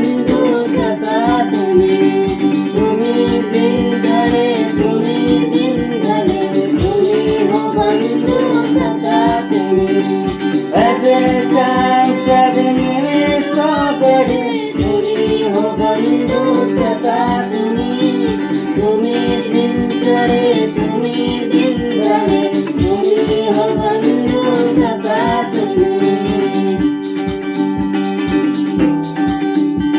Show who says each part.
Speaker 1: बंधु सखा तुम्ही दिन झड़े तुम्ही दिन ढले तुम्ही हो बंधु सखा चाय सगने सागरे तुम्ही हो बंधु सखा तुम्ही दिन झड़े तुम्ही दिन ढले तुम्ही हो